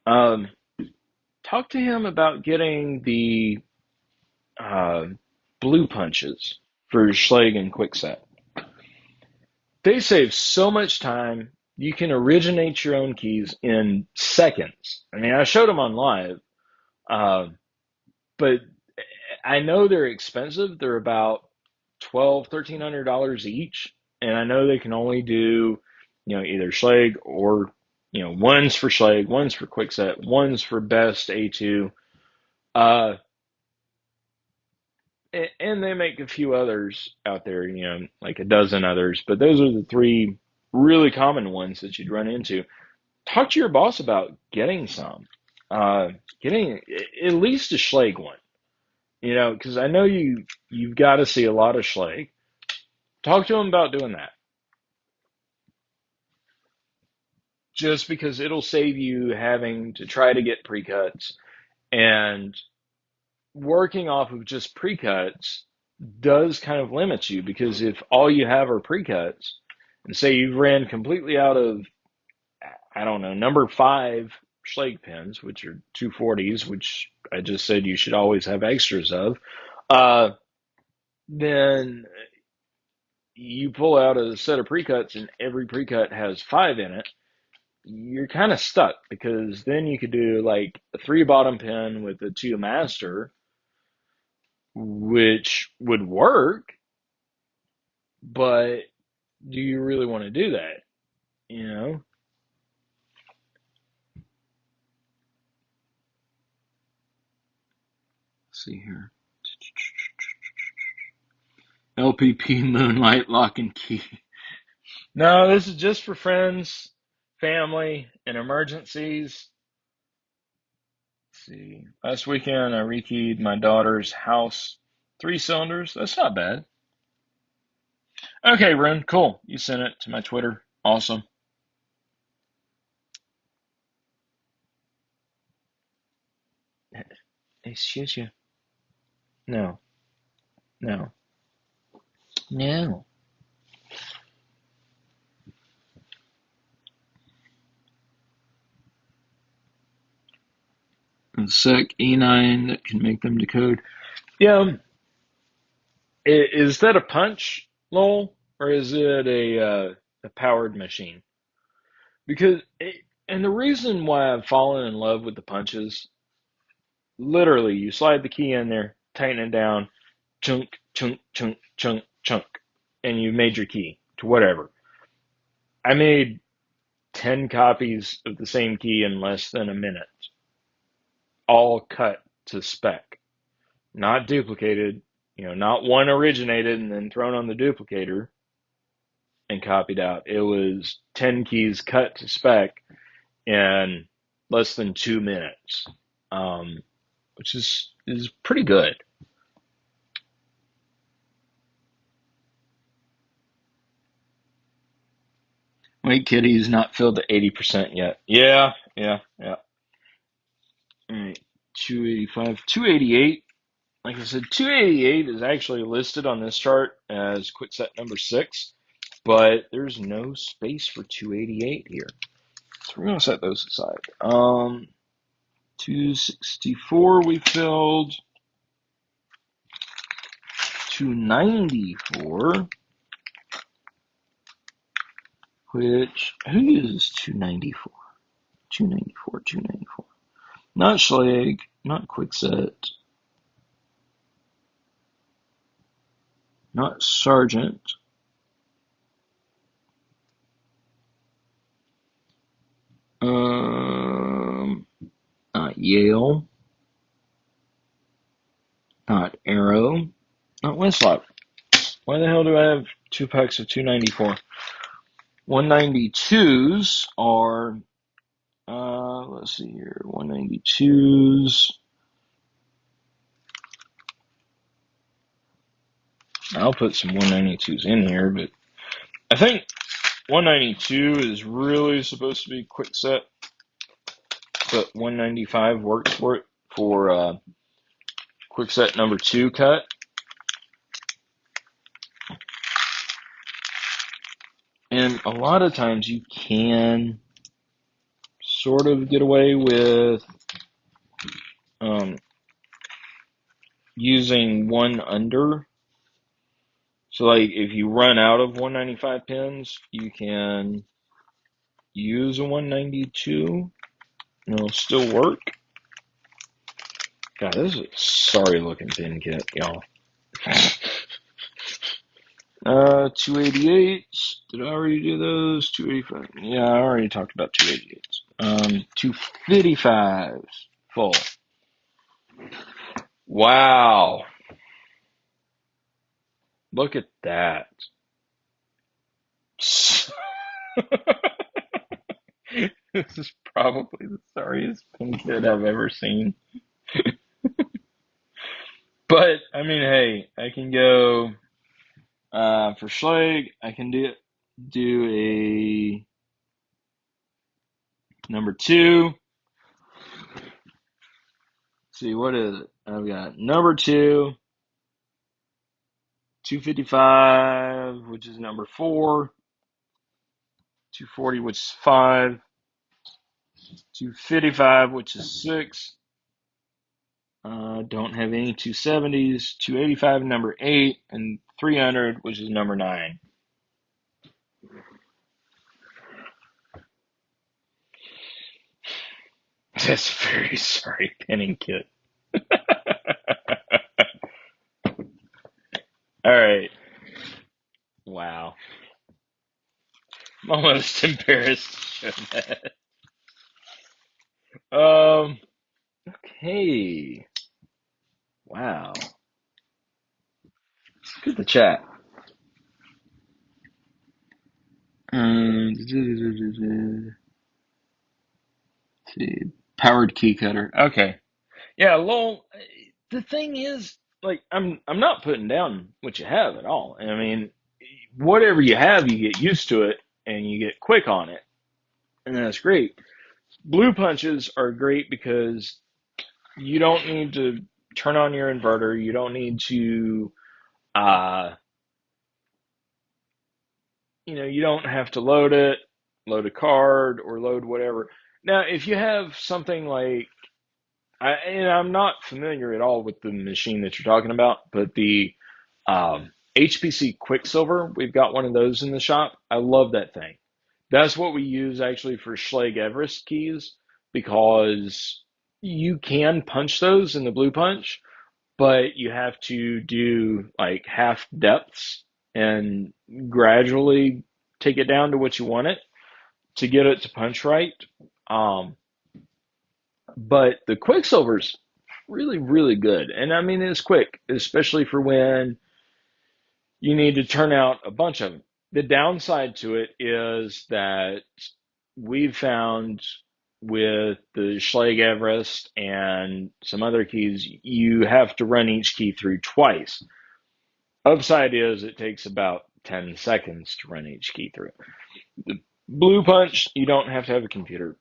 B: Talk to him about getting the blue punches for Schlag and Quickset. They save so much time. You can originate your own keys in seconds. I mean, I showed them on live, but I know they're expensive. They're about $1,200-$1,300 each, and I know they can only do, either Schlag or, one's for Schlag, one's for Quickset, one's for Best A2, and they make a few others out there, like a dozen others, but those are the 3 really common ones that you'd run into. Talk to your boss about getting some, getting at least a Schlag one. Because I know you've got to see a lot of Schlag. Talk to them about doing that. Just because it'll save you having to try to get pre-cuts, and working off of just pre-cuts does kind of limit you, because if all you have are pre-cuts, and say you've ran completely out of, I don't know, number 5 Schlag pins, which are 240s, which I just said you should always have extras of, then you pull out a set of precuts and every precut has 5 in it, you're kind of stuck because then you could do like a 3 bottom pin with a 2 master, which would work, but do you really want to do that? You know? Let's see here. LPP Moonlight Lock and Key. No, this is just for friends, family, and emergencies. Let's see. Last weekend I rekeyed my daughter's house 3 cylinders. That's not bad. Okay, Ren, cool. You sent it to my Twitter. Awesome. Excuse you. No. No. No. And sec E9 that can make them decode. Yeah. Is that a punch, Lowell, or is it a powered machine? Because and the reason why I've fallen in love with the punches, literally, you slide the key in there, tighten it down, chunk, chunk, chunk, chunk, chunk, and you made your key to whatever. I made 10 copies of the same key in less than a minute, all cut to spec, not duplicated, not one originated and then thrown on the duplicator and copied out. It was 10 keys cut to spec in less than 2 minutes, which is pretty good. Wait, Kitty's not filled to 80% yet. Yeah, yeah, yeah. All right, 285, 288. Like I said, 288 is actually listed on this chart as quickset number 6, but there's no space for 288 here. So we're going to set those aside. 264 we filled. 294, which, who uses 294? 294, 294. Not Schlag, not Quickset, not Sergeant. Not Yale, not Arrow, not Westlock. Why the hell do I have 2 packs of 294? 192s are, let's see here, 192s. I'll put some 192s in here, but I think 192 is really supposed to be quickset, but 195 works for it for quickset number 2 cut. And a lot of times you can sort of get away with using one under. So like if you run out of 195 pins, you can use a 192 and it'll still work. God, this is a sorry looking pin kit, y'all. 288. Did I already do those? 285. Yeah, I already talked about 288s. 255 full. Wow. Look at that. This is probably the sorriest pin kit I've ever seen. But, I mean, hey, I can go, for Schlag, I can do a number 2. Let's see, what is it? I've got number 2, 255, which is number 4, 240, which is 5, 255, which is 6. Don't have any 270s, 285, number 8, and 300, which is number 9. That's very sorry, pinning kit. All right. Wow. I'm almost embarrassed to show that. Okay. Wow. Let's look at the chat. Let's see. Powered key cutter. Okay. Yeah, lol. The thing is, like, I'm not putting down what you have at all. I mean, whatever you have, you get used to it and you get quick on it, and that's great. Blue punches are great because you don't need to turn on your inverter. You don't need to, uh, you don't have to load it, load a card, or load whatever. Now, if you have something like, and I'm not familiar at all with the machine that you're talking about, but the HPC Quicksilver, we've got one of those in the shop. I love that thing. That's what we use actually for Schlage Everest keys because you can punch those in the blue punch, but you have to do like half depths and gradually take it down to what you want it to get it to punch right. Um, but the Quicksilver's really, really good. And I mean, it's quick, especially for when you need to turn out a bunch of them. The downside to it is that we've found with the Schlage Everest and some other keys, you have to run each key through twice. Upside is it takes about 10 seconds to run each key through. The Blue Punch, you don't have to have a computer.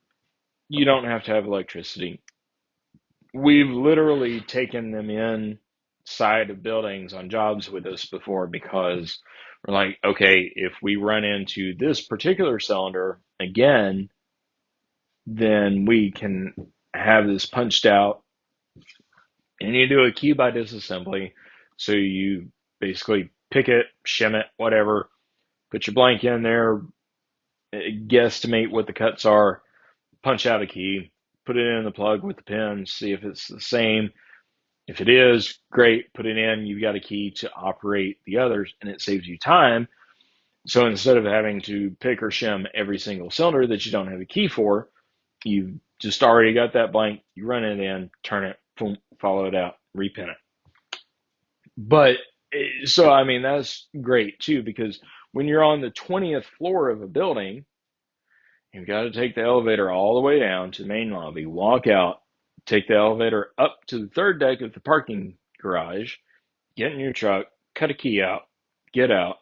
B: You don't have to have electricity. We've literally taken them inside of buildings on jobs with us before because we're like, okay, if we run into this particular cylinder again, then we can have this punched out. And you do a key by disassembly. So you basically pick it, shim it, whatever, put your blank in there, guesstimate what the cuts are, punch out a key, put it in the plug with the pin, see if it's the same. If it is, great, put it in. You've got a key to operate the others, and it saves you time. So instead of having to pick or shim every single cylinder that you don't have a key for, you've just already got that blank. You run it in, turn it, boom, follow it out, repin it. But so, I mean, that's great too, because when you're on the 20th floor of a building, you've got to take the elevator all the way down to the main lobby, walk out, take the elevator up to the third deck of the parking garage, get in your truck, cut a key out, get out,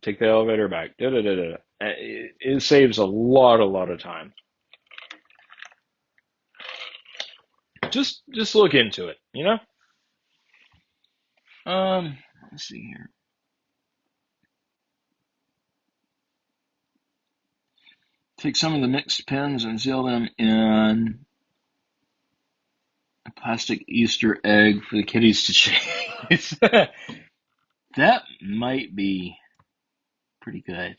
B: take the elevator back. Da da da da. It saves a lot of time. Just look into it, you know. Let's see here. Take some of the mixed pins and seal them in a plastic Easter egg for the kitties to chase. That might be pretty good.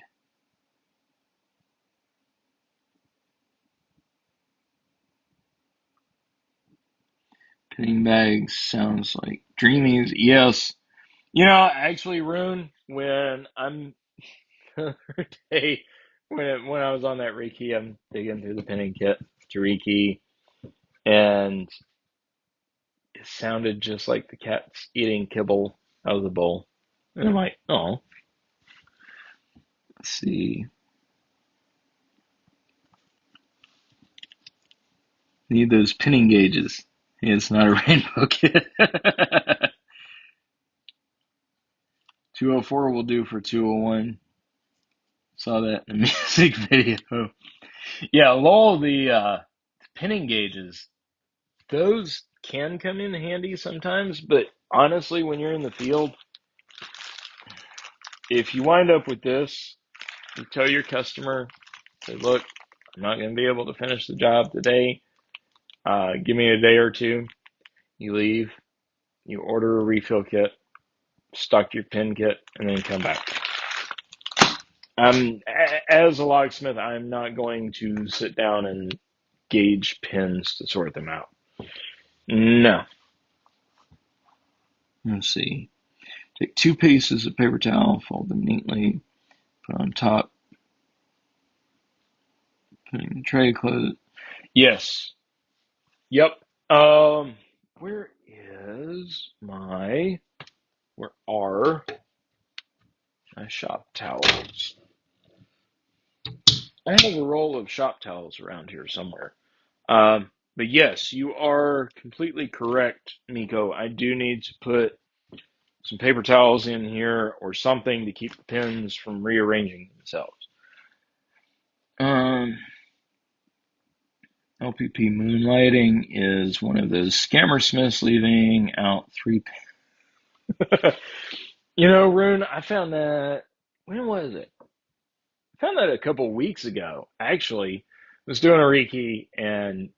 B: Pinning bags sounds like dreamies. Yes. You know, actually, Rune, when I'm the other day, when I was on that rekey, I'm digging through the pinning kit to rekey, and it sounded just like the cat's eating kibble out of the bowl. And I'm like, oh, let's see. Need those pinning gauges. It's not a rainbow kit. 204 will do for 201. Saw that in the music video. Yeah, lol, the pinning gauges, those can come in handy sometimes, but honestly, when you're in the field, if you wind up with this, you tell your customer, say, look, I'm not going to be able to finish the job today. Give me a day or two. You leave, you order a refill kit, stock your pin kit, and then come back. As a locksmith, I'm not going to sit down and gauge pins to sort them out. No. Let's see. Take 2 pieces of paper towel, fold them neatly, put on top, put in the tray, close it. Yes. Yep. Where are my shop towels? I have a roll of shop towels around here somewhere. But yes, you are completely correct, Miko. I do need to put some paper towels in here or something to keep the pins from rearranging themselves. LPP moonlighting is one of those scammer smiths leaving out 3 pins. Rune, I found that, when was it? I found that a couple weeks ago. Actually, I was doing a rekey and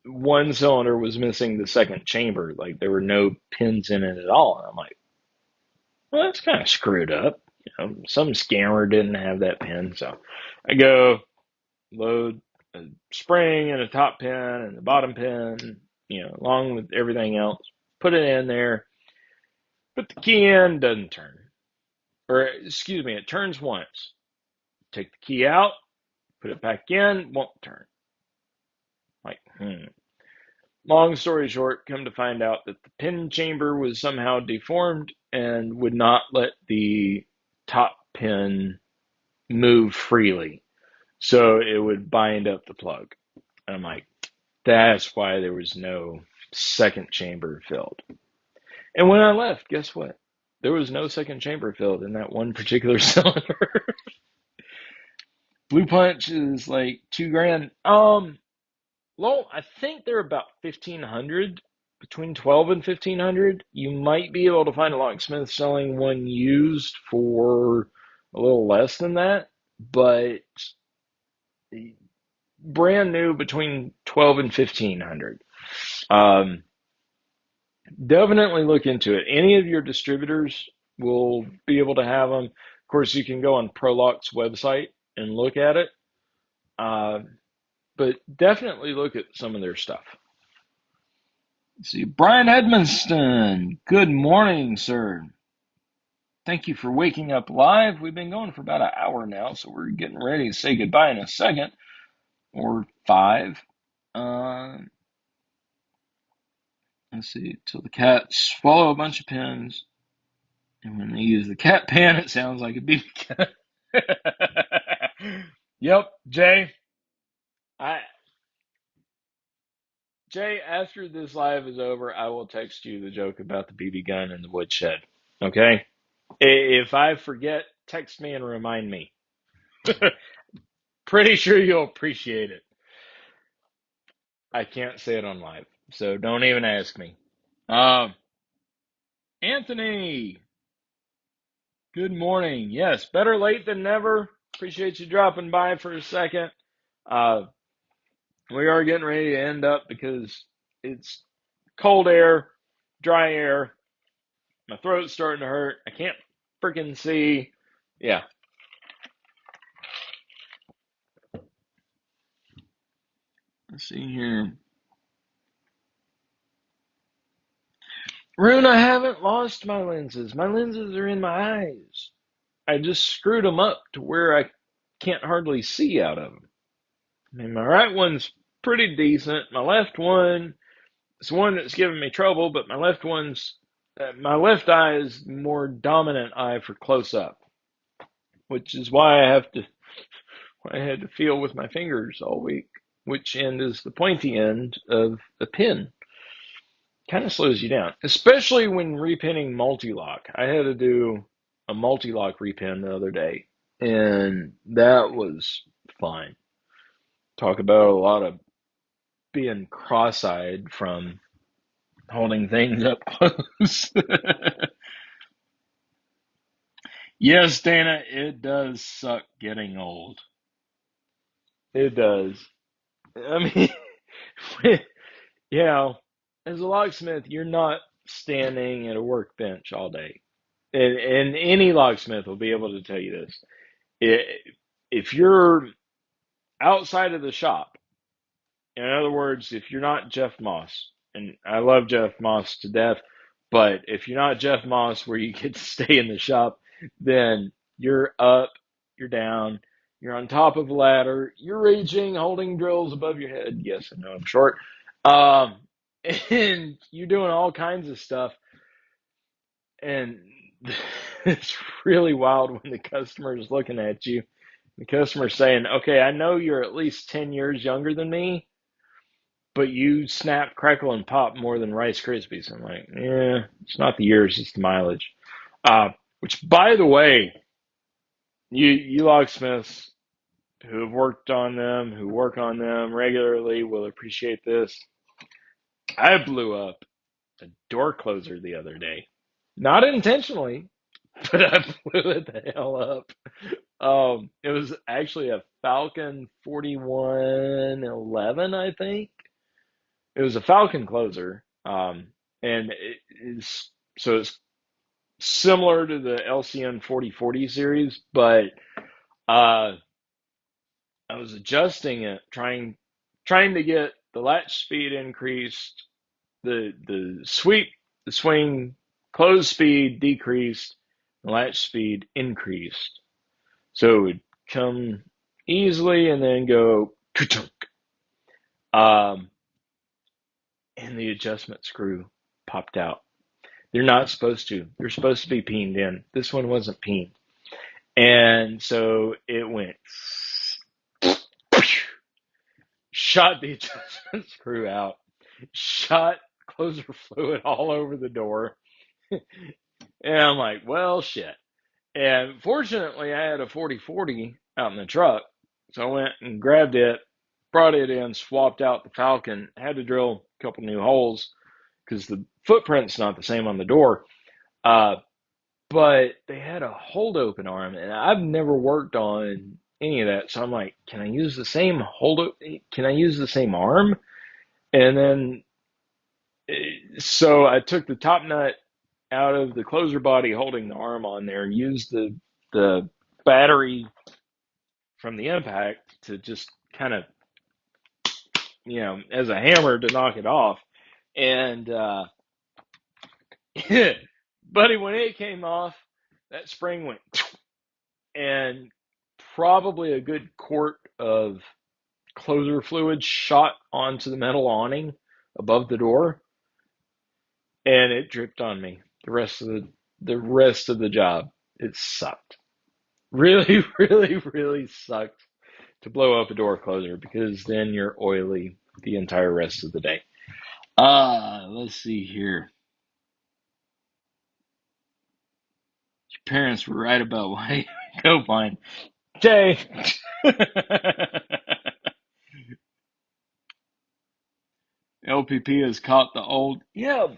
B: one cylinder was missing the second chamber. Like there were no pins in it at all. And I'm like, well, that's kind of screwed up. Some scammer didn't have that pin. So I go load a spring and a top pin and the bottom pin, along with everything else. Put it in there. Put the key in, doesn't turn. Or, excuse me, it turns once. Take the key out, put it back in, won't turn. Like, Long story short, come to find out that the pin chamber was somehow deformed and would not let the top pin move freely. So it would bind up the plug. And I'm like, that's why there was no second chamber filled. And when I left, guess what? There was no second chamber filled in that one particular cylinder. Blue Punch is like $2,000. Well, I think they're about 1,500, between 12 and 1,500. You might be able to find a locksmith selling one used for a little less than that, but brand new between 12 and 1,500. Definitely look into it. Any of your distributors will be able to have them. Of course, you can go on ProLock's website and look at it. But definitely look at some of their stuff. Let's see, Brian Edmonston. Good morning, sir. Thank you for waking up live. We've been going for about an hour now, so we're getting ready to say goodbye in a second or 5. Let's see, till the cats swallow a bunch of pins. And when they use the cat pan, it sounds like a BB gun. Yep, Jay. Jay, after this live is over, I will text you the joke about the BB gun and the woodshed. Okay? If I forget, text me and remind me. Pretty sure you'll appreciate it. I can't say it on live, so don't even ask me. Anthony, good morning. Yes, better late than never. Appreciate you dropping by for a second. We are getting ready to end up because it's cold air, dry air. My throat's starting to hurt. I can't freaking see. Yeah. Let's see here. Rune, I haven't lost my lenses. My lenses are in my eyes. I just screwed them up to where I can't hardly see out of them. I mean, my right one's pretty decent. My left one is one that's giving me trouble, but my left eye is the more dominant eye for close up, which is why I had to feel with my fingers all week, which end is the pointy end of the pin. Kind of slows you down, especially when repinning multi-lock. I had to do a multi-lock repin the other day, and that was fun. Talk about a lot of being cross-eyed from holding things up close. Yes, Dana, it does suck getting old. It does. I mean, as a locksmith, you're not standing at a workbench all day. And any locksmith will be able to tell you this. If you're outside of the shop In other words, if you're not Jeff Moss, and I love Jeff Moss to death, but if you're not Jeff Moss where you get to stay in the shop, then you're up, you're down, you're on top of a ladder, you're reaching, holding drills above your head. Yes, I know I'm short. Um, and you're doing all kinds of stuff. And it's really wild when the customer is looking at you. The customer's saying, okay, I know you're at least 10 years younger than me, but you snap, crackle, and pop more than Rice Krispies. I'm like, yeah, it's not the years, it's the mileage. Which, by the way, you locksmiths who have worked on them, who work on them regularly, will appreciate this. I blew up a door closer the other day. Not intentionally, but I blew it the hell up. It was actually a Falcon 4111, I think. It was a Falcon closer, and it's similar to the LCN 4040 series, but uh, I was adjusting it, trying to get the latch speed increased, the swing close speed decreased, the latch speed increased, so it would come easily and then go ka-chunk. Um, and the adjustment screw popped out. They're not supposed to. They're supposed to be peened in. This one wasn't peened. And so it went, shot the adjustment screw out, shot closer fluid all over the door. And I'm like, well, shit. And fortunately, I had a 4040 out in the truck. So I went and grabbed it, brought it in, swapped out the Falcon, had to drill a couple new holes because the footprint's not the same on the door. Uh, but they had a hold open arm, and I've never worked on any of that. So I'm like, can I use the same can I use the same arm? And then, so I took the top nut out of the closer body holding the arm on there and used the battery from the impact to just kind of, as a hammer to knock it off. And, buddy, when it came off, that spring went, and probably a good quart of closer fluid shot onto the metal awning above the door, and it dripped on me the rest of the job. It sucked. Really, really, really sucked to blow up a door closer because then you're oily the entire rest of the day. Let's see here. Your parents were right about why go fine. Jay. LPP has caught the old. Yeah,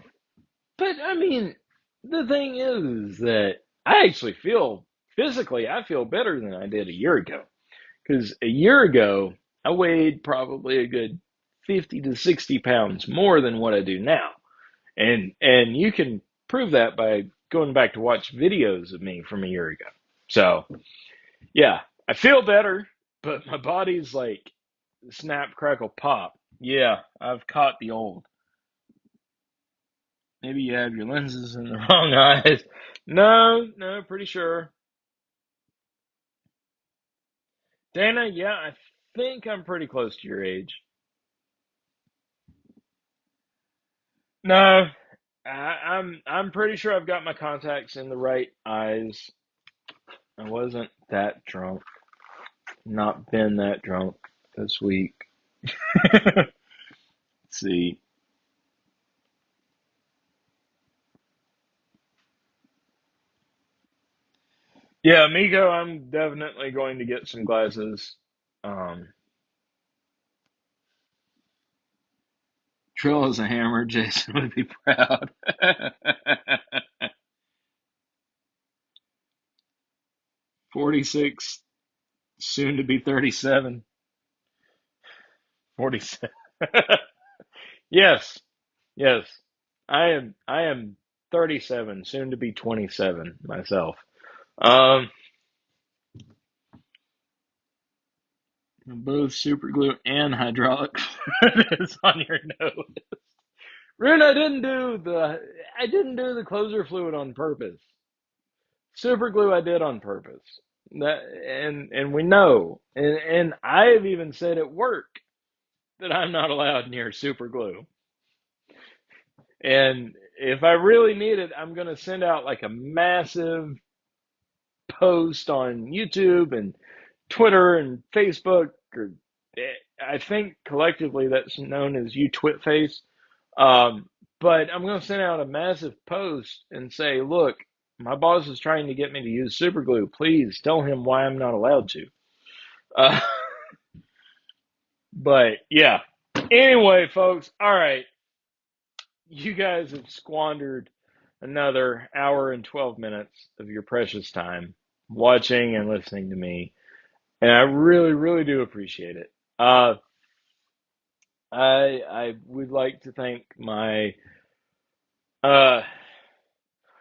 B: but I mean, the thing is that I actually feel physically, I feel better than I did a year ago. Because a year ago, I weighed probably a good 50 to 60 pounds more than what I do now. And you can prove that by going back to watch videos of me from a year ago. So, yeah, I feel better, but my body's like snap, crackle, pop. Yeah, I've caught the old. Maybe you have your lenses in the wrong eyes. No, no, pretty sure. Dana, yeah, I think I'm pretty close to your age. No, I'm pretty sure I've got my contacts in the right eyes. I wasn't that drunk. Not been that drunk this week. Let's see. Yeah, Miko, I'm definitely going to get some glasses. Um, Trill is a hammer. Jason would be proud. 46, soon to be 37. 47. Yes, yes. I am 37, soon to be 27 myself. Um, Both super glue and hydraulic fluid is on your note. Rune, I didn't do the closer fluid on purpose. Super glue I did on purpose. And we know. And I've even said at work that I'm not allowed near super glue. And if I really need it, I'm going to send out like a massive post on YouTube and Twitter and Facebook, or I think collectively that's known as you twitface. Um, but I'm going to send out a massive post and say, look, my boss is trying to get me to use super glue. Please tell him why I'm not allowed to. Uh, but yeah. Anyway, folks, all right. You guys have squandered another hour and 12 minutes of your precious time watching and listening to me. And I really, really do appreciate it. I would like to thank uh,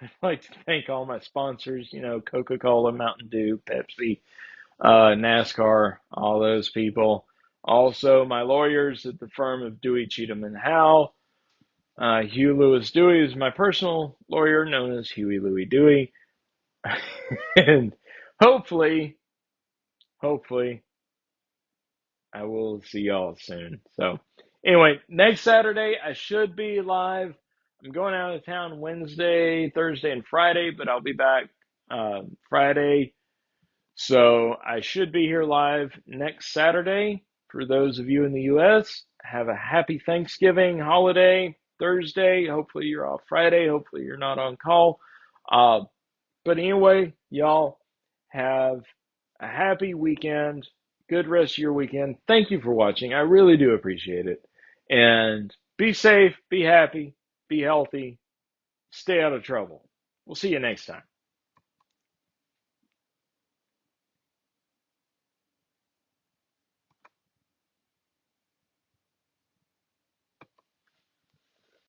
B: I'd like to thank all my sponsors, Coca-Cola, Mountain Dew, Pepsi, NASCAR, all those people. Also, my lawyers at the firm of Dewey, Cheatham and Howe. Hugh Lewis Dewey is my personal lawyer, known as Huey Louie Dewey. And hopefully, hopefully, I will see y'all soon. So, anyway, next Saturday I should be live. I'm going out of town Wednesday, Thursday, and Friday, but I'll be back Friday. So I should be here live next Saturday. For those of you in the U.S., have a happy Thanksgiving holiday Thursday. Hopefully you're off Friday. Hopefully you're not on call. Uh, but anyway, y'all have a happy weekend. Good rest of your weekend. Thank you for watching. I really do appreciate it. And be safe, be happy, be healthy, stay out of trouble. We'll see you next time.